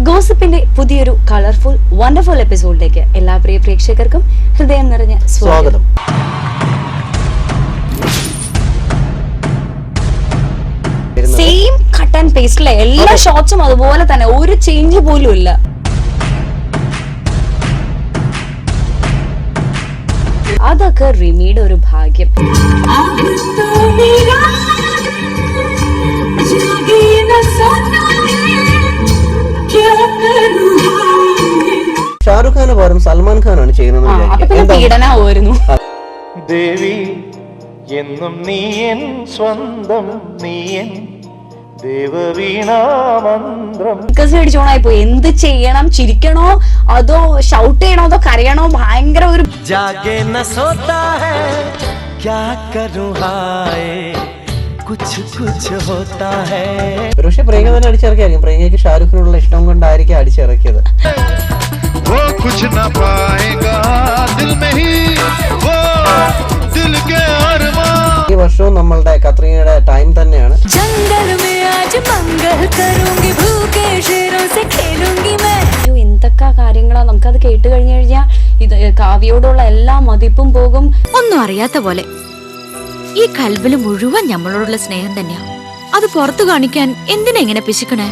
ഗോസിപ്പിന്റെ പുതിയൊരു colourful wonderful എപ്പിസോഡിലേക്ക് എല്ലാ പ്രിയ പ്രേക്ഷകർക്കും ഹൃദയം നിറഞ്ഞ സ്വാഗതം. സെയിം കട്ട് ആൻഡ് പേസ്റ്റിലെ എല്ലാ ഷോട്ട്സും അതുപോലെ തന്നെ, ഒരു ചേഞ്ച് പോലും ഇല്ല. അതൊക്കെ റിമിയുടെ ഒരു ഭാഗ്യം. ഷാറുഖ് ഖാന് പകരം സൽമാൻ ഖാനാണ് ചെയ്യുന്നത്. ദേവി എന്നും നീയൻ സ്വന്തം, നീയൻ ദേവവീണാമന്ത്രം. അടിച്ചോണായി പോയി. എന്ത് ചെയ്യണം? ചിരിക്കണോ അതോ ഷൗട്ട് ചെയ്യണോ അതോ കരയണോ? ഭയങ്കര ഒരു പക്ഷെ പ്രിയങ്ക തന്നെ അടിച്ചിറക്കിയായിരിക്കും. പ്രിയങ്കയ്ക്ക് ഷാരൂഖിനോടുള്ള ഇഷ്ടം കൊണ്ടായിരിക്കും അടിച്ചിറക്കിയത്. ഈ വർഷവും നമ്മളുടെ കത്രീനയുടെ ടൈം തന്നെയാണ്. എന്തൊക്കെ കാര്യങ്ങളാ നമുക്കത് കേട്ട് കഴിഞ്ഞു കഴിഞ്ഞാൽ ഇത് കാവ്യയോടുള്ള എല്ലാ മതിപ്പും പോകും. ഒന്നും അറിയാത്ത പോലെ ഈ കൽബില് മുഴുവൻ നമ്മളോടുള്ള സ്നേഹം തന്നെയാ. അത് പുറത്തു കാണിക്കാൻ എന്തിനാ ഇങ്ങനെ പിശുക്കണേ?